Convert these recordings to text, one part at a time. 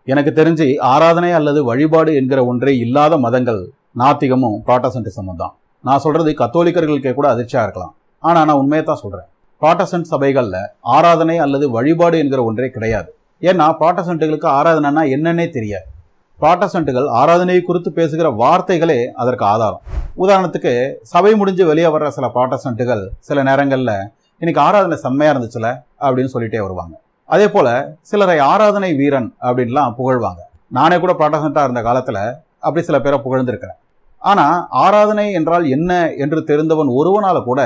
எனக்கு தெரிஞ்சு ஆராதனை அல்லது வழிபாடு என்கிற ஒன்றே இல்லாத மதங்கள் நாத்திகமும் புராட்டஸ்டன்டிசமும் தான். நான் சொல்றது கத்தோலிக்கர்களுக்கே கூட அதிர்ச்சியா இருக்கலாம். ஆனா நான் உண்மையை தான் சொல்றேன். புராட்டஸ்டன்ட் சபைகள்ல ஆராதனை அல்லது வழிபாடு என்கிற ஒன்றே கிடையாது. ஏன்னா புராட்டஸ்டன்ட்டுகளுக்கு ஆராதனைனா என்னன்னே தெரியாது. புராட்டஸ்டன்ட்டுகள் ஆராதனை குறித்து பேசுகிற வார்த்தைகளே அதற்கு ஆதாரம். உதாரணத்துக்கு சபை முடிஞ்சு வெளியே வர்ற சில புராட்டஸ்டன்ட்டுகள் சில நேரங்கள்ல இன்னைக்கு ஆராதனை செம்மையா இருந்துச்சுல அப்படின்னு சொல்லிட்டே வருவாங்க. அதே போல சிலரை ஆராதனை வீரன் அப்படின்லாம் புகழ்வாங்க. நானே கூட புராட்டஸ்டன்ட்டா இருந்த காலத்துல அப்படி சில பேரை புகழ்ந்திருக்கிறேன். ஆனா ஆராதனை என்றால் என்ன என்று தெரிந்தவன் ஒருவனால கூட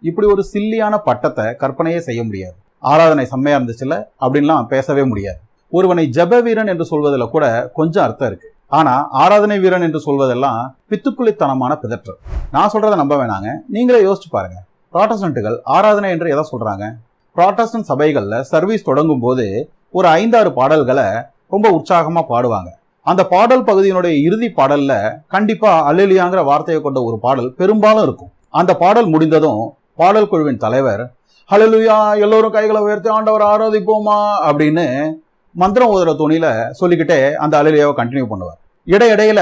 இப்படி ஒரு சில்லியான பட்டத்தை கற்பனையே செய்ய முடியாது. ஆராதனை செம்மையா இருந்துச்சுல அப்படின்லாம் பேசவே முடியாது. ஒருவனை ஜப வீரன் என்று சொல்வதில் கூட கொஞ்சம் அர்த்தம் இருக்கு. ஆனா ஆராதனை வீரன் என்று சொல்வதெல்லாம் பித்துக்குளித்தனமான பிதற்றல். நான் சொல்றதை நம்ப வேணாங்க, நீங்களே யோசிச்சு பாருங்க. புராட்டஸ்டன்ட்டுகள் ஆராதனை என்று எதை சொல்றாங்க? புராட்டஸ்டன்ட் சபைகள்ல சர்வீஸ் தொடங்கும் போது ஒரு 5-6 பாடல்களை ரொம்ப உற்சாகமா பாடுவாங்க. அந்த பாடல் பகுதியினுடைய இறுதி பாடல்ல கண்டிப்பா அல்லேலூயாங்கிற வார்த்தையை கொண்ட ஒரு பாடல் பெரும்பாலும் இருக்கும். அந்த பாடல் முடிந்ததும் பாடல் குழுவின் தலைவர் அல்லேலூயா எல்லோரும் கைகளை உயர்த்தி ஆண்டவர் ஆராதிப்போமா அப்படின்னு மந்திரம் ஓதுற துணியில சொல்லிக்கிட்டே அந்த அல்லேலூயாவை கண்டினியூ பண்ணுவார். இடையிடையில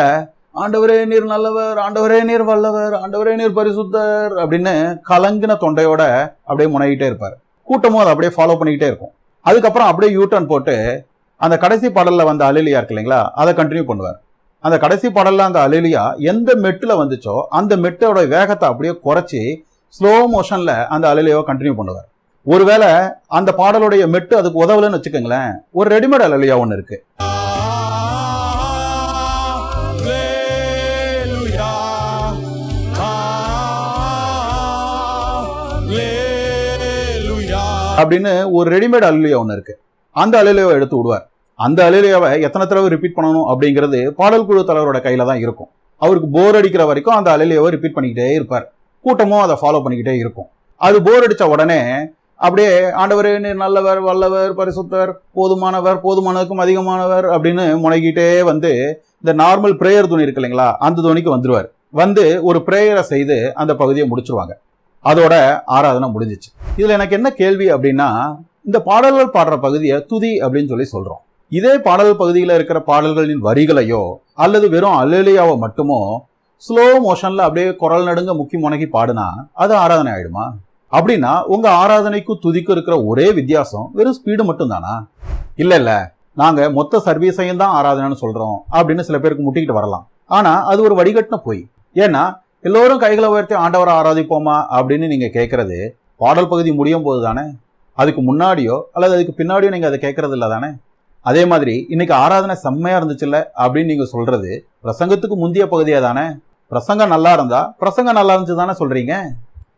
ஆண்டவரே நீர் நல்லவர், ஆண்டவரே நீர் வல்லவர், ஆண்டவரே நீர் பரிசுத்தர் அப்படின்னு கலங்கின தொண்டையோட அப்படியே முனைகிட்டே இருப்பார். கூட்டமும் அதை அப்படியே ஃபாலோ பண்ணிக்கிட்டே இருக்கும். அதுக்கப்புறம் அப்படியே யூட்டர்ன் போட்டு அந்த கடைசி பாடல்ல வந்த அல்லேலூயா இருக்கு இல்லைங்களா, அதை கண்டினியூ பண்ணுவார். அந்த கடைசி பாடல்ல அந்த அல்லேலூயா எந்த மெட்டுல வந்துச்சோ அந்த மெட்டோட வேகத்தை அப்படியே குறைச்சி ஸ்லோ மோஷன்ல அந்த அல்லேலூயாவை கண்டினியூ பண்ணுவார். ஒருவேளை அந்த பாடலுடைய மெட்டு அதுக்கு உதவலன்னு வச்சுக்கோங்களேன், ஒரு ரெடிமேட் அல்லேலூயா ஒன்று இருக்கு. அப்படின்னு ஒரு ரெடிமேட் அல்லேலூயா ஒன்று இருக்கு. அந்த அல்லேலூயாவை எடுத்து விடுவார். அந்த அல்லேலூயாவை எத்தனை தடவை ரிப்பீட் பண்ணணும் அப்படிங்கிறது பாடல் குழு தலைவரோட கையில தான் இருக்கும். அவருக்கு போர் அடிக்கிற வரைக்கும் அந்த அல்லேலூயாவை ரிப்பீட் பண்ணிக்கிட்டே இருப்பார். கூட்டமும் அதை ஃபாலோ பண்ணிக்கிட்டே இருக்கும். அது போர் அடிச்ச உடனே அப்படியே ஆண்டவரே நீர் நல்லவர், வல்லவர், பரிசுத்தர், போதுமானவர், போதுமானதுக்கும் அதிகமானவர் அப்படின்னு முனைகிட்டே வந்து இந்த நார்மல் பிரேயர் துணி இருக்கு இல்லைங்களா, அந்த துணிக்கு வந்துருவார். வந்து ஒரு பிரேயரை செய்து அந்த பகுதியை முடிச்சிருவாங்க. அதோட ஆராதனை முடிஞ்சிச்சு. இதுல எனக்கு என்ன கேள்வி அப்படின்னா, இந்த பாடல்கள் பாடுற பகுதியை துதி அப்படின்னு சொல்றோம். இதே பாடல் பகுதியில் இருக்கிற பாடல்களின் வரிகளையோ அல்லது வெறும் அல்லேலூயாவை மட்டுமோ ஸ்லோ மோஷன்ல அப்படியே குரல் நடுங்க முக்கி முனகி பாடுனா அது ஆராதனை ஆயிடுமா? அப்படின்னா உங்க ஆராதனைக்கும் துதிக்கும் இருக்கிற ஒரே வித்தியாசம் வெறும் ஸ்பீடு மட்டும் தானா? இல்ல நாங்க மொத்த சர்வீஸையும் தான் ஆராதனைன்னு சொல்றோம் அப்படின்னு சில பேருக்கு முட்டிக்கிட்டு வரலாம். ஆனா அது ஒரு வடிகட்டின போய். ஏன்னா எல்லோரும் கைகளை உயர்த்தி ஆண்டவரை ஆராதிப்போமா அப்படின்னு நீங்க கேட்கறது பாடல் பகுதி முடியும் போது தானே. அதுக்கு முன்னாடியோ அல்லது அதுக்கு பின்னாடியோ நீங்க அதை கேட்கறது இல்லை தானே. அதே மாதிரி இன்னைக்கு ஆராதனை செம்மையா இருந்துச்சுல்ல அப்படின்னு நீங்க சொல்றது பிரசங்கத்துக்கு முந்தைய பகுதியா தானே. பிரசங்கம் நல்லா இருந்தா பிரசங்கம் நல்லா இருந்துச்சு தானே சொல்றீங்க.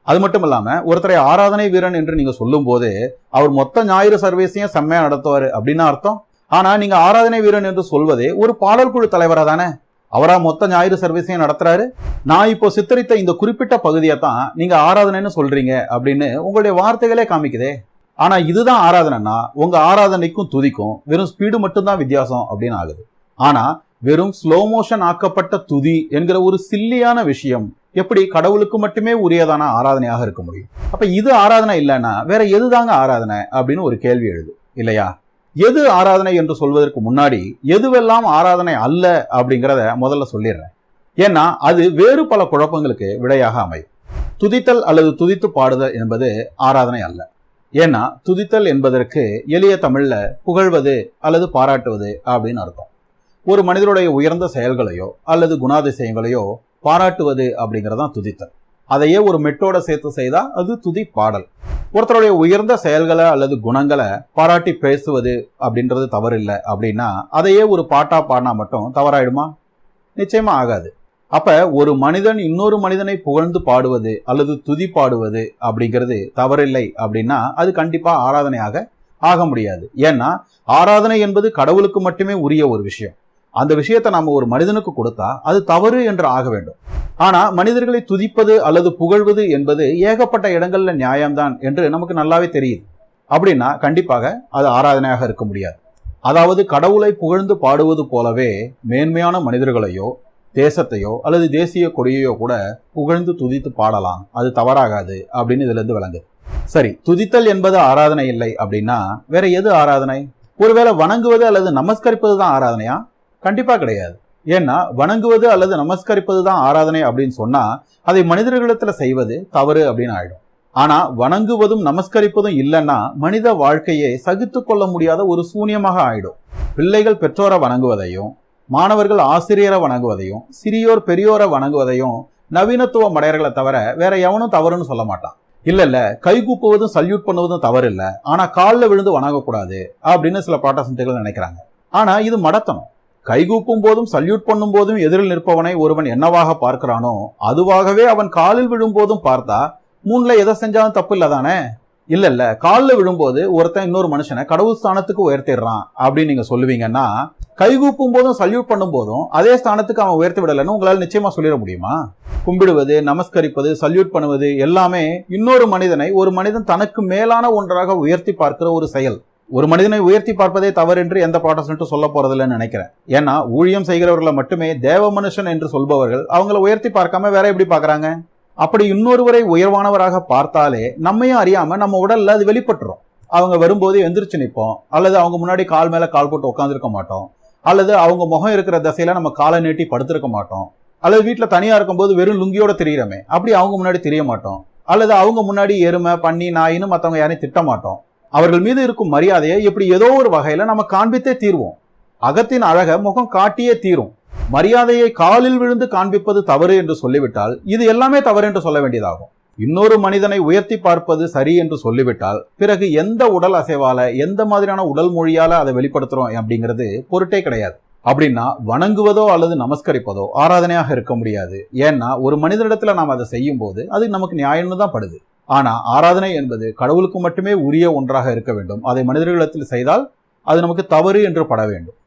அது மட்டும் இல்லாம ஒருத்தரை ஆராதனை வீரன் என்று நீங்க சொல்லும் போது அவர் மொத்த ஞாயிறு சர்வீஸையும் செம்மையா நடத்துவாரு அப்படின்னு அர்த்தம். ஆனா நீங்க ஆராதனை வீரன் என்று சொல்வதே ஒரு பாடல் குழு தலைவரா தானே. அவரா மொத்த ஞாயிறு சர்வீஸையும் நடத்துறாரு. நான் இப்போ சித்தரித்த இந்த குறிப்பிட்ட பகுதியை தான் நீங்க ஆராதனைன்னு சொல்றீங்க அப்படின்னு உங்களுடைய வார்த்தைகளே காமிக்குதே. ஆனா இதுதான் ஆராதனைன்னா உங்க ஆராதனைக்கும் துதிக்கும் வெறும் ஸ்பீடு மட்டும்தான் வித்தியாசம் அப்படின்னு ஆகுது. ஆனா வெறும் ஸ்லோ மோஷன் ஆக்கப்பட்ட துதி என்கிற ஒரு சில்லியான விஷயம் எப்படி கடவுளுக்கு மட்டுமே உரியதான ஆராதனையாக இருக்க முடியும்? அப்ப இது ஆராதனை இல்லைன்னா வேற எதுதாங்க ஆராதனை அப்படின்னு ஒரு கேள்வி எழுது இல்லையா? எது ஆராதனை என்று சொல்வதற்கு முன்னாடி எதுவெல்லாம் ஆராதனை அல்ல அப்படிங்கிறத முதல்ல சொல்லிடுறேன். ஏன்னா அது வேறு பல குழப்பங்களுக்கு விடையாக அமையும். துதித்தல் அல்லது துதித்து பாடுதல் என்பது ஆராதனை அல்ல. ஏன்னா துதித்தல் என்பதற்கு எளிய தமிழ்ல புகழ்வது அல்லது பாராட்டுவது அப்படின்னு அர்த்தம். ஒரு மனிதனுடைய உயர்ந்த செயல்களையோ அல்லது குணாதிசயங்களையோ பாராட்டுவது அப்படிங்கிறதான் துதித்தல். அதையே ஒரு மெட்டோட சேர்த்து செய்தா அது துதி பாடல். ஒருத்தருடைய உயர்ந்த செயல்களை அல்லது குணங்களை பாராட்டி பேசுவது அப்படின்றது தவறு இல்லை அப்படின்னா அதையே ஒரு பாட்டா பாடினா மட்டும் தவறாயிடுமா? நிச்சயமா ஆகாது. அப்ப ஒரு மனிதன் இன்னொரு மனிதனை புகழ்ந்து பாடுவது அல்லது துதி பாடுவது அப்படிங்கிறது தவறில்லை அப்படின்னா அது கண்டிப்பா ஆராதனையாக ஆக முடியாது. ஏன்னா ஆராதனை என்பது கடவுளுக்கு மட்டுமே உரிய ஒரு விஷயம். அந்த விஷயத்தை நம்ம ஒரு மனிதனுக்கு கொடுத்தா அது தவறு என்று ஆக வேண்டும். ஆனா மனிதர்களை துதிப்பது அல்லது புகழ்வது என்பது ஏகப்பட்ட இடங்கள்ல நியாயம்தான் என்று நமக்கு நல்லாவே தெரியுது. அப்படின்னா கண்டிப்பாக அது ஆராதனையாக இருக்க முடியாது. அதாவது கடவுளை புகழ்ந்து பாடுவது போலவே மேன்மையான மனிதர்களையோ தேசத்தையோ அல்லது தேசிய கொடியையோ கூட புகழ்ந்து துதித்து பாடலாம், அது தவறாகாது அப்படின்னு இதுல இருந்து விளங்குது. சரி, துதித்தல் என்பது ஆராதனை இல்லை அப்படின்னா வேற எது ஆராதனை? ஒருவேளை வணங்குவது அல்லது நமஸ்கரிப்பது தான் ஆராதனையா? கண்டிப்பா கிடையாது. ஏன்னா வணங்குவது அல்லது நமஸ்கரிப்பது தான் ஆராதனை அப்படின்னு சொன்னா அதை மனிதர்களிடத்துல செய்வது தவறு அப்படின்னு ஆயிடும். ஆனா வணங்குவதும் நமஸ்கரிப்பதும் இல்லைன்னா மனித வாழ்க்கையே சகித்து கொள்ள முடியாத ஒரு சூன்யமாக ஆயிடும். பிள்ளைகள் பெற்றோரை வணங்குவதையும், மாணவர்கள் ஆசிரியரை வணங்குவதையும், சிறியோர் பெரியோரை வணங்குவதையும் நவீனத்துவ மடையர்களை தவிர வேற எவனும் தவறுன்னு சொல்ல மாட்டான். இல்ல கைகூப்புவதும் சல்யூட் பண்ணுவதும் தவறு இல்ல, ஆனா காலில் விழுந்து வணங்கக்கூடாது அப்படின்னு சில ப்ராட்டஸ்டன்ட்கள் நினைக்கிறாங்க. ஆனா இது மடத்தனம். கைகூப்பும் போதும் சல்யூட் பண்ணும் போதும் எதிரில் நிற்பவனை ஒருவன் என்னவாக பார்க்கிறானோ அதுவாகவே அவன் காலில் விழும் போதும் பார்த்தா மூணுல எதை செஞ்சாலும் தப்பு இல்லதானே? இல்ல காலில் விழும்போது ஒருத்தன் இன்னொரு மனுஷனை கடவுள் ஸ்தானத்துக்கு உயர்த்திடுறான் அப்படின்னு நீங்க சொல்லுவீங்கன்னா, கைகூப்பும் போதும் சல்யூட் பண்ணும் போதும் அதே ஸ்தானத்துக்கு அவன் உயர்த்தி விடலன்னு உங்களால நிச்சயமா சொல்லிட முடியுமா? கும்பிடுவது, நமஸ்கரிப்பது, சல்யூட் பண்ணுவது எல்லாமே இன்னொரு மனிதனை ஒரு மனிதன் தனக்கு மேலான ஒன்றாக உயர்த்தி பார்க்கிற ஒரு செயல். ஒரு மனிதனை உயர்த்தி பார்ப்பதே தவறு என்று எந்த ப்ராட்டஸ்டன்ட்டும் சொல்ல போறதில்லைன்னு நினைக்கிறேன். ஏன்னா ஊழியம் செய்கிறவர்களை மட்டுமே தேவ மனுஷன் என்று சொல்பவர்கள் அவங்கள உயர்த்தி பார்க்காம வேற எப்படி பார்க்கறாங்க? அப்படி இன்னொருவரை உயர்வானவராக பார்த்தாலே நம்மையும் அறியாம நம்ம உடல்ல அது வெளிப்பட்டுரும். அவங்க வரும்போது எந்திரிச்சு நிற்போம், அல்லது அவங்க முன்னாடி கால் மேல கால் போட்டு உட்காந்துருக்க மாட்டோம், அல்லது அவங்க முகம் இருக்கிற திசையில நம்ம காலை நீட்டி படுத்திருக்க மாட்டோம், அல்லது வீட்டுல தனியா இருக்கும்போது வெறும் லுங்கியோட தெரியறமே அப்படி அவங்க முன்னாடி தெரிய மாட்டோம், அல்லது அவங்க முன்னாடி எருமை பன்னி நாயின்னு மத்தவங்க யாரையும் திட்ட மாட்டோம். அவர்கள் மீது இருக்கும் மரியாதையை இப்படி ஏதோ ஒரு வகையில நம்ம காண்பித்தே தீர்வோம். அகத்தின் அழக முகம் காட்டியே தீரும். மரியாதையை காலில் விழுந்து காண்பிப்பது தவறு என்று சொல்லிவிட்டால் இது எல்லாமே தவறு என்று சொல்ல வேண்டியதாகும். இன்னொரு மனிதனை உயர்த்தி பார்ப்பது சரி என்று சொல்லிவிட்டால் பிறகு எந்த உடல் அசைவால, எந்த மாதிரியான உடல் மொழியால அதை வெளிப்படுத்துறோம் அப்படிங்கிறது பொருட்டே கிடையாது. அப்படின்னா வணங்குவதோ அல்லது நமஸ்கரிப்பதோ ஆராதனையாக இருக்க முடியாது. ஏன்னா ஒரு மனிதனிடத்துல நாம் அதை செய்யும் போது அது நமக்கு நியாயம்னு தான் படுது. ஆனா ஆராதனை என்பது கடவுளுக்கு மட்டுமே உரிய ஒன்றாக இருக்க வேண்டும். அதை மனிதர்களிடத்தில் செய்தால் அது நமக்கு தவறு என்று பட வேண்டும்.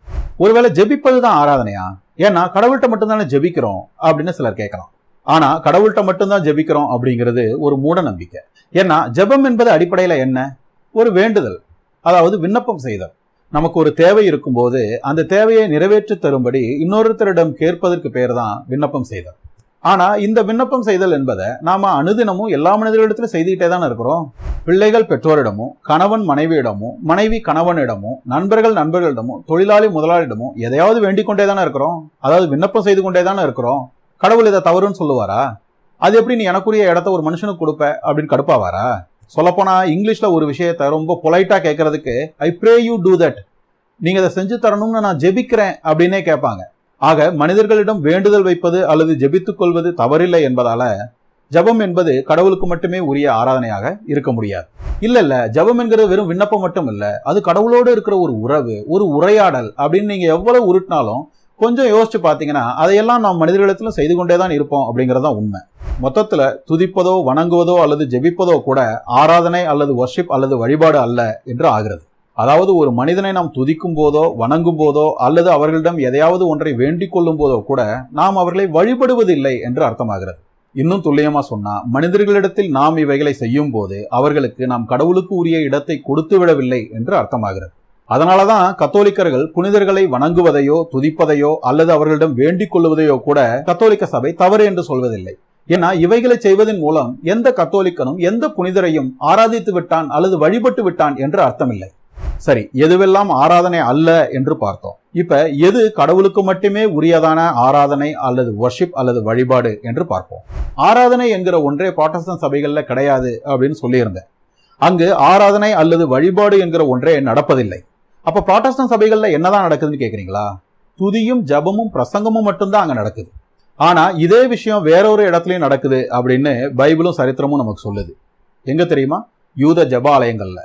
ஒருவேளை ஜெபிப்பது தான் ஆராதனையா? ஏன்னா கடவுள்கிட்ட மட்டும்தானே ஜெபிக்கிறோம் அப்படின்னு சிலர் கேட்கலாம். ஆனா கடவுள்கிட்ட மட்டும்தான் ஜெபிக்கிறோம் அப்படிங்கிறது ஒரு மூட நம்பிக்கை. ஏன்னா ஜெபம் என்பது அடிப்படையில என்ன? ஒரு வேண்டுதல், அதாவது விண்ணப்பம் செய்தல். நமக்கு ஒரு தேவை இருக்கும்போது அந்த தேவையை நிறைவேற்றி தரும்படி இன்னொருத்தரிடம் கேட்பதற்கு பேர் தான் விண்ணப்பம் செய்தல். ஆனா இந்த விண்ணப்பம் செய்தல் என்பதை நாம அனுதினமும் எல்லா மனிதர்களிடத்திலும் செய்துகிட்டே தானே இருக்கிறோம். பிள்ளைகள் பெற்றோரிடமும், கணவன் மனைவியிடமும், மனைவி கணவனிடமும், நண்பர்கள் நண்பர்களிடமும், தொழிலாளி முதலாளியிடமும் எதையாவது வேண்டிக் கொண்டே தானே இருக்கிறோம். அதாவது விண்ணப்பம் செய்து கொண்டே தானே இருக்கிறோம். கடவுள் இதை தவறுன்னு சொல்லுவாரா? அது எப்படி நீ எனக்குரிய இடத்த ஒரு மனுஷனுக்கு கொடுப்ப அப்படின்னு கடுப்பாவாரா? சொல்லப்போனா இங்கிலீஷ்ல ஒரு விஷயத்தை ரொம்ப பொலைட்டா கேட்கறதுக்கு I pray you do that, நீங்க அதை செஞ்சு தரணும்னு நான் ஜெபிக்கிறேன் அப்படின்னே கேட்பாங்க. ஆக மனிதர்களிடம் வேண்டுதல் வைப்பது அல்லது ஜெபித்துக் கொள்வது தவறில்லை என்பதால ஜபம் என்பது கடவுளுக்கு மட்டுமே உரிய ஆராதனையாக இருக்க முடியாது. இல்ல ஜபம் என்கிறது வெறும் விண்ணப்பம் மட்டும் இல்ல, அது கடவுளோடு இருக்கிற ஒரு உறவு, ஒரு உரையாடல் அப்படின்னு நீங்க எவ்வளவு உருட்டினாலும் கொஞ்சம் யோசிச்சு பாத்தீங்கன்னா அதையெல்லாம் நாம் மனிதர்களிடத்துல செய்து கொண்டேதான் இருப்போம் அப்படிங்கறதுதான் உண்மை. மொத்தத்துல துதிப்பதோ வணங்குவதோ அல்லது ஜெபிப்பதோ கூட ஆராதனை அல்லது வர்ஷிப் அல்லது வழிபாடு அல்ல என்று ஆகிறது. அதாவது ஒரு மனிதனை நாம் துதிக்கும் போதோ வணங்கும் போதோ அல்லது அவர்களிடம் எதையாவது ஒன்றை வேண்டிக் கொள்ளும் போதோ கூட நாம் அவர்களை வழிபடுவதில்லை என்று அர்த்தமாகிறது. இன்னும் துல்லியமா சொன்னா மனிதர்களிடத்தில் நாம் இவைகளை செய்யும் போது அவர்களுக்கு நாம் கடவுளுக்கு உரிய இடத்தை கொடுத்து விடவில்லை என்று அர்த்தமாகிறது. அதனாலதான் கத்தோலிக்கர்கள் புனிதர்களை வணங்குவதையோ துதிப்பதையோ அல்லது அவர்களிடம் வேண்டிக் கொள்வதையோ கூட கத்தோலிக்க சபை தவறு என்று சொல்வதில்லை. ஏன்னா இவைகளை செய்வதன் மூலம் எந்த கத்தோலிக்கனும் எந்த புனிதரையும் ஆராதித்து விட்டான் அல்லது வழிபட்டு விட்டான் என்று அர்த்தமில்லை. சரி, எதுவெல்லாம் ஆராதனை அல்ல என்று பார்த்தோம். இப்ப எது கடவுளுக்கு மட்டுமே உரியதான ஆராதனை அல்லது வர்ஷிப் அல்லது வழிபாடு என்று பார்ப்போம். ஆராதனை என்கிற ஒன்றே ப்ராட்டஸ்டன்ட் சபைகள்ல கிடையாது அப்படின்னு சொல்லியிருந்தேன். அங்கு ஆராதனை அல்லது வழிபாடு என்கிற ஒன்றே நடப்பதில்லை. அப்ப ப்ராட்டஸ்டன்ட் சபைகள்ல என்னதான் நடக்குதுன்னு கேக்குறீங்களா? துதியும் ஜபமும் பிரசங்கமும் மட்டும்தான் அங்க நடக்குது. ஆனா இதே விஷயம் வேறொரு இடத்துலயும் நடக்குது அப்படின்னு பைபிளும் சரித்திரமும் நமக்கு சொல்லுது. எங்க தெரியுமா? யூத ஜபாலயங்கள்ல.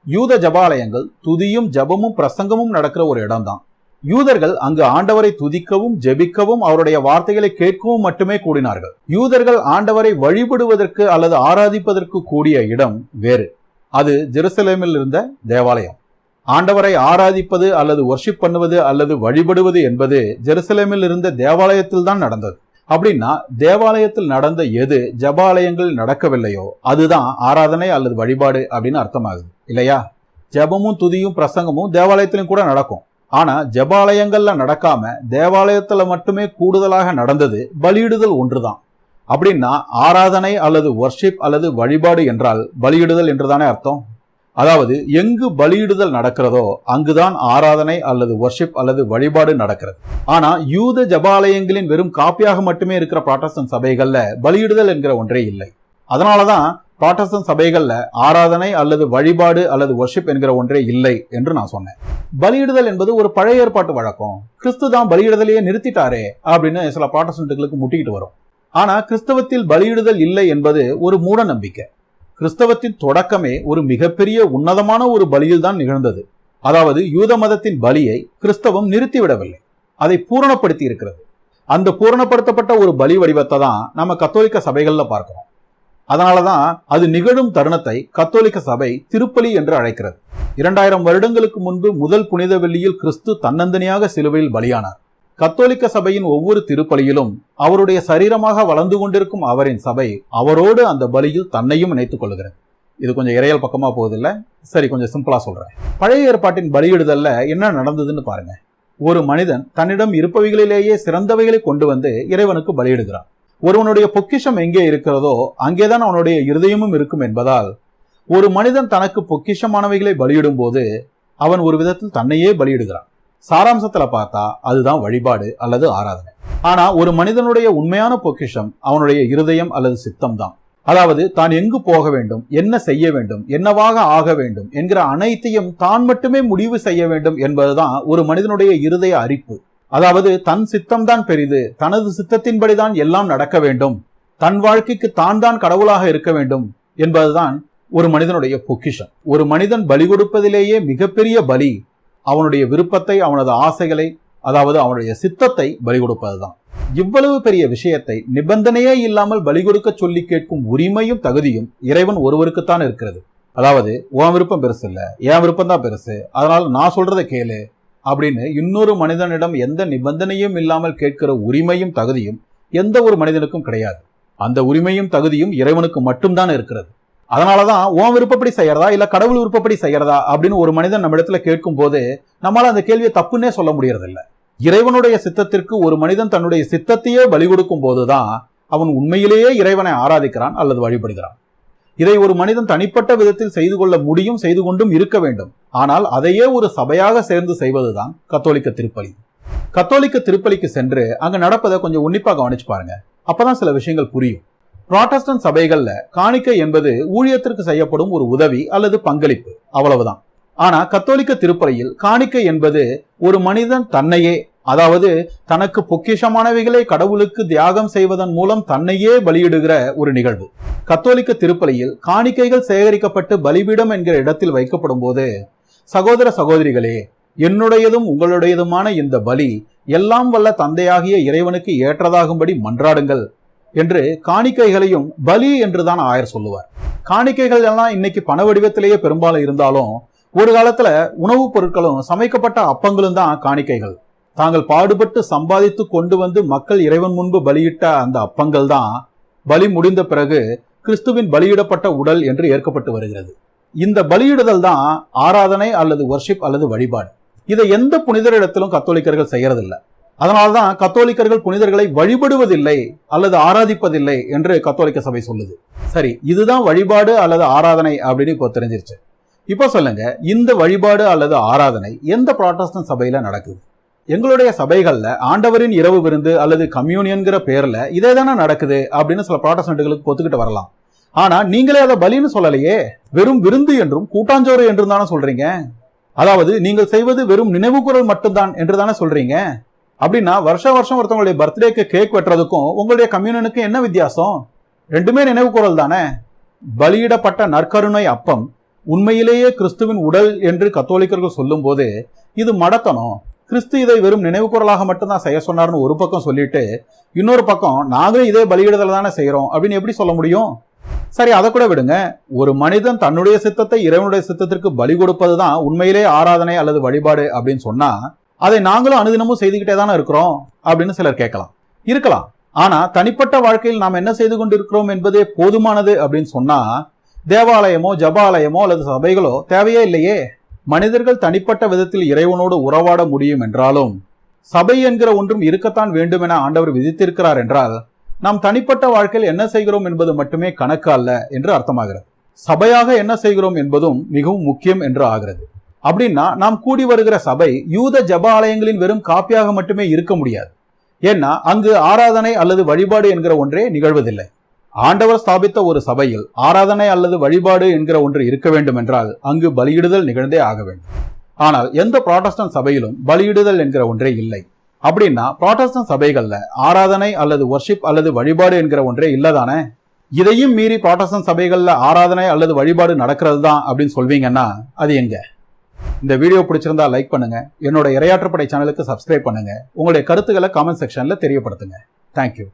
யூத ஜபாலயங்கள் துதியும் ஜபமும் பிரசங்கமும் நடக்கிற ஒரு இடம்தான். யூதர்கள் அங்கு ஆண்டவரை துதிக்கவும் ஜெபிக்கவும் அவருடைய வார்த்தைகளை கேட்கவும் மட்டுமே கூடினார்கள். யூதர்கள் ஆண்டவரை வழிபடுவதற்கு அல்லது ஆராதிப்பதற்கு கூடிய இடம் வேறு. அது ஜெருசலேமில் இருந்த தேவாலயம். ஆண்டவரை ஆராதிப்பது அல்லது வர்ஷிப் பண்ணுவது அல்லது வழிபடுவது என்பது ஜெருசலேமில் இருந்த தேவாலயத்தில் தான் நடந்தது. அப்படின்னா தேவாலயத்தில் நடந்த எது ஜபாலயங்கள் நடக்கவில்லையோ அதுதான் ஆராதனை அல்லது வழிபாடு அப்படின்னு அர்த்தமாகுது இல்லையா? ஜபமும் துதியும் பிரசங்கமும் தேவாலயத்திலும் கூட நடக்கும். ஆனா ஜபாலயங்கள்ல நடக்காம தேவாலயத்துல மட்டுமே கூடுதலாக நடந்தது பலியிடுதல் ஒன்றுதான். அப்படின்னா ஆராதனை அல்லது வர்ஷிப் அல்லது வழிபாடு என்றால் பலியிடுதல் என்றுதானே அர்த்தம். அதாவது எங்கு பலியிடுதல் நடக்கிறதோ அங்குதான் ஆராதனை அல்லது வர்ஷிப் அல்லது வழிபாடு நடக்கிறது. ஆனா யூத ஜபாலயங்களின் வெறும் காப்பியாக மட்டுமே இருக்கிற புராட்டஸ்டன்ட் சபைகள்ல பலியிடுதல் என்கிற ஒன்றே இல்லை. அதனாலதான் புராட்டஸ்டன்ட் சபைகள்ல ஆராதனை அல்லது வழிபாடு அல்லது வர்ஷிப் என்கிற ஒன்றே இல்லை என்று நான் சொன்னேன். பலியிடுதல் என்பது ஒரு பழைய ஏற்பாட்டு வழக்கம். கிறிஸ்து தான் பலியிடுதலையே நிறுத்திட்டாரே அப்படின்னு சில புராட்டஸ்டன்ட்களுக்கு முட்டிக்கிட்டு வரும். ஆனா கிறிஸ்தவத்தில் பலியிடுதல் இல்லை என்பது ஒரு மூட நம்பிக்கை. கிறிஸ்தவத்தின் தொடக்கமே ஒரு மிகப்பெரிய உன்னதமான ஒரு பலியில் தான் நிகழ்ந்தது. அதாவது யூத மதத்தின் பலியை கிறிஸ்தவம் நிறுத்திவிடவில்லை, அதை பூரணப்படுத்தி இருக்கிறது. அந்த பூரணப்படுத்தப்பட்ட ஒரு பலி வடிவத்தை தான் நம்ம கத்தோலிக்க சபைகள்ல பார்க்கிறோம். அதனாலதான் அது நிகழும் தருணத்தை கத்தோலிக்க சபை திருப்பலி என்று அழைக்கிறது. 2000 வருடங்களுக்கு முன்பு முதல் புனித வெள்ளியில் கிறிஸ்து தன்னந்தனியாக சிலுவையில் பலியானார். கத்தோலிக்க சபையின் ஒவ்வொரு திருப்பலியிலும் அவருடைய சரீரமாக வளர்ந்து கொண்டிருக்கும் அவரின் சபை அவரோடு அந்த பலியில் தன்னையும் இணைத்துக் கொள்கிறது. இது கொஞ்சம் இறையல் பக்கமா போகுதில்ல? சரி, கொஞ்சம் சிம்பிளா சொல்றேன். பழைய ஏற்பாட்டின் பலியிடுதல்ல என்ன நடந்ததுன்னு பாருங்க. ஒரு மனிதன் தன்னிடம் இருப்பவைகளிலேயே சிறந்தவைகளை கொண்டு வந்து இறைவனுக்கு பலியிடுகிறான். ஒருவனுடைய பொக்கிஷம் எங்கே இருக்கிறதோ அங்கேதான் அவனுடைய இருதயமும் இருக்கும் என்பதால் ஒரு மனிதன் தனக்கு பொக்கிஷமானவைகளை பலியிடும் போது அவன் ஒரு விதத்தில் தன்னையே பலியிடுகிறான். சாராம்சத்துல பார்த்தா அதுதான் வழிபாடு அல்லது ஆராதனை. ஆனா ஒரு மனிதனுடைய உண்மையான பொக்கிஷம் அவனுடைய இருதயம் அல்லது சித்தம் தான். அதாவது தான் எங்கு போக வேண்டும், என்ன செய்ய வேண்டும், என்னவாக ஆக வேண்டும் என்கிற அனைத்தையும் தான் மட்டுமே முடிவு செய்ய வேண்டும் என்பதுதான் ஒரு மனிதனுடைய இருதய அரிப்பு. அதாவது தன் சித்தம் தான் பெரிது, தனது சித்தத்தின்படிதான் எல்லாம் நடக்க வேண்டும், தன் வாழ்க்கைக்கு தான் தான் கடவுளாக இருக்க வேண்டும் என்பதுதான் ஒரு மனிதனுடைய பொக்கிஷம். ஒரு மனிதன் பலி கொடுப்பதிலேயே மிகப்பெரிய பலி அவனுடைய விருப்பத்தை, அவனது ஆசைகளை, அதாவது அவனுடைய சித்தத்தை பலி கொடுப்பதுதான். இவ்வளவு பெரிய விஷயத்தை நிபந்தனையே இல்லாமல் பலி கொடுக்க சொல்லி கேட்கும் உரிமையும் தகுதியும் இறைவன் ஒருவருக்குத்தான் இருக்கிறது. அதாவது உன் விருப்பம் பெருசு இல்ல, என் விருப்பம் தான் பெருசு, அதனால நான் சொல்றதை கேளு அப்படின்னு இன்னொரு மனிதனிடம் எந்த நிபந்தனையும் இல்லாமல் கேட்கிற உரிமையும் தகுதியும் எந்த ஒரு மனிதனுக்கும் கிடையாது. அந்த உரிமையும் தகுதியும் இறைவனுக்கு மட்டும்தான் இருக்கிறது. அதனாலதான் உன் விருப்பப்படி செய்யறதா இல்ல கடவுள் விருப்பப்படி செய்யறதா அப்படின்னு ஒரு மனிதன் நம்ம இடத்துல கேட்கும் போது நம்மளால அந்த கேள்வியை தப்புன்னே சொல்ல முடியறதில்லை. இறைவனுடைய சித்தத்திற்கு ஒரு மனிதன் தன்னுடைய சித்தத்தையே பலி கொடுக்கும் போதுதான் அவன் உண்மையிலேயே இறைவனை ஆராதிக்கிறான் அல்லது வழிபடுகிறான். இதை ஒரு மனிதன் தனிப்பட்ட விதத்தில் செய்து கொள்ள முடியும், செய்து கொண்டும் இருக்க வேண்டும். ஆனால் அதையே ஒரு சபையாக சேர்ந்து செய்வதுதான் கத்தோலிக்க திருப்பலி. கத்தோலிக்க திருப்பலிக்கு சென்று அங்க நடப்பதை கொஞ்சம் உன்னிப்பா கவனிச்சு பாருங்க. அப்பதான் சில விஷயங்கள் புரியும். புராட்டஸ்டன்ட் சபைகள்ல காணிக்கை என்பது ஊழியத்திற்கு செய்யப்படும் ஒரு உதவி அல்லது பங்களிப்பு, அவ்வளவுதான். ஆனா கத்தோலிக்க திருப்பலியில் காணிக்கை என்பது ஒரு மனிதன் தன்னையே, அதாவது தனக்கு பொக்கிஷமானவைகளை கடவுளுக்கு தியாகம் செய்வதன் மூலம் தன்னையே பலியிடுகிற ஒரு நிகழ்வு. கத்தோலிக்க திருப்பலியில் காணிக்கைகள் சேகரிக்கப்பட்டு பலிபீடம் என்கிற இடத்தில் வைக்கப்படும் போது, சகோதர சகோதரிகளே, என்னுடையதும் உங்களுடையதுமான இந்த பலி எல்லாம் வல்ல தந்தையாகிய இறைவனுக்கு ஏற்றதாகும்படி மன்றாடுங்கள் என்று காணிக்கைகளையும் பலி என்றுதான் ஆயர் சொல்லுவார். காணிக்கைகள் எல்லாம் இன்னைக்கு பண வடிவத்திலேயே பெரும்பாலும் இருந்தாலும் ஒரு காலத்துல உணவுப் பொருட்களும் சமைக்கப்பட்ட அப்பங்களும் தான் காணிக்கைகள். தாங்கள் பாடுபட்டு சம்பாதித்து கொண்டு வந்து மக்கள் இறைவன் முன்பு பலியிட்ட அந்த அப்பங்கள் தான் பலி முடிந்த பிறகு கிறிஸ்துவின் பலியிடப்பட்ட உடல் என்று ஏற்கப்பட்டு வருகிறது. இந்த பலியிடுதல் தான் ஆராதனை அல்லது வர்ஷிப் அல்லது வழிபாடு. இதை எந்த புனிதரிடத்திலும் கத்தோலிக்கர்கள் செய்யறதில்லை. அதனால்தான் கத்தோலிக்கர்கள் புனிதர்களை வழிபடுவதில்லை அல்லது ஆராதிப்பதில்லை என்று கத்தோலிக்க சபை சொல்லுது. சரி, இதுதான் வழிபாடு அல்லது ஆராதனை அப்படின்னு இப்போ தெரிஞ்சிருச்சு. இப்போ சொல்லுங்க, இந்த வழிபாடு அல்லது ஆராதனை எந்த புராட்டஸ்டன்ட் சபையில நடக்குது? எங்களுடைய சபைகள்ல ஆண்டவரின் இரவு விருந்து அல்லது கம்யூனியன்கிற பேர்ல இதே தானே நடக்குது அப்படின்னு சில புராட்டஸ்டன்ட்களுக்கு ஒத்துக்கிட்டு வரலாம். ஆனா நீங்களே அதை பலின்னு சொல்லலையே, வெறும் விருந்து என்றும் கூட்டாஞ்சோறு என்றும் தானே சொல்றீங்க. அதாவது நீங்கள் செய்வது வெறும் நினைவுகூறல் மட்டும்தான் என்று தானே சொல்றீங்க. அப்படின்னா வருஷம் ஒருத்தவங்களுடைய பர்த்டேக்கு கேக் வெட்டுறதுக்கும் உங்களுடைய கம்யூனியனுக்கும் என்ன வித்தியாசம்? ரெண்டுமே நினைவுகூறல் தானே. பலியிடப்பட்ட நற்கருணை அப்பம் உண்மையிலேயே கிறிஸ்துவின் உடல் என்று கத்தோலிக்கர்கள் சொல்லும் போது இது மடத்தனம். கிறிஸ்து இதை வெறும் நினைவுகூறலாக மட்டும்தான் செய்ய சொன்னார்னு ஒரு பக்கம் சொல்லிட்டு இன்னொரு பக்கம் நாங்களும் இதே பலியிடுதல் தானே செய்யறோம் அப்படின்னு எப்படி சொல்ல முடியும்? சரி, அதை கூட விடுங்க. ஒரு மனிதன் தன்னுடைய சித்தத்தை இறைவனுடைய சித்தத்திற்கு பலி கொடுப்பதுதான் உண்மையிலே ஆராதனை அல்லது வழிபாடு அப்படின்னு சொன்னா அதை நாங்களும் அனுதினமும் செய்துகிட்டே தானே இருக்கிறோம் அப்படின்னு சிலர் இருக்கலாம். ஆனா தனிப்பட்ட வாழ்க்கையில் நாம் என்ன செய்து கொண்டு இருக்கிறோம் என்பதே போதுமானது அப்படின்னு சொன்னா தேவாலயமோ ஜபாலயமோ அல்லது சபைகளோ தேவையே இல்லையே. மனிதர்கள் தனிப்பட்ட விதத்தில் இறைவனோடு உறவாட முடியும் என்றாலும் சபை என்கிற ஒன்றும் இருக்கத்தான் வேண்டும் என ஆண்டவர் விதித்திருக்கிறார் என்றால் நாம் தனிப்பட்ட வாழ்க்கையில் என்ன செய்கிறோம் என்பது மட்டுமே கணக்கு அல்ல என்று அர்த்தமாகிறது. சபையாக என்ன செய்கிறோம் என்பதும் மிகவும் முக்கியம் என்று ஆகிறது. அப்படின்னா நாம் கூடி வருகிற சபை யூத ஜெப ஆலயங்களின் வெறும் காப்பியாக மட்டுமே இருக்க முடியாது. ஏன்னா அங்கு ஆராதனை அல்லது வழிபாடு என்கிற ஒன்றே நிகழ்வதில்லை. ஆண்டவர் ஸ்தாபித்த ஒரு சபையில் ஆராதனை அல்லது வழிபாடு என்கிற ஒன்று இருக்க வேண்டும் என்றால் அங்கு பலியிடுதல் நிகழ்ந்தே ஆக வேண்டும். ஆனால் எந்த புராட்டஸ்டன்ட் சபையிலும் பலியிடுதல் என்கிற ஒன்றே இல்லை. அப்படின்னா புராட்டஸ்டன்ட் சபைகள்ல ஆராதனை அல்லது வர்ஷிப் அல்லது வழிபாடு என்கிற ஒன்றே இல்லதானே? இதையும் மீறி புராட்டஸ்டன்ட் சபைகள்ல ஆராதனை அல்லது வழிபாடு நடக்கிறது தான் அப்படின்னு சொல்வீங்கன்னா அது எங்க? இந்த வீடியோ பிடிச்சிருந்தா லைக் பண்ணுங்க, என்னோட இறையாற்றுப்படை சேனலுக்கு சப்ஸ்கிரைப் பண்ணுங்க, உங்களுடைய கருத்துக்களை காமெண்ட் செக்ஷன்ல தெரியப்படுத்துங்க. தேங்க்யூ.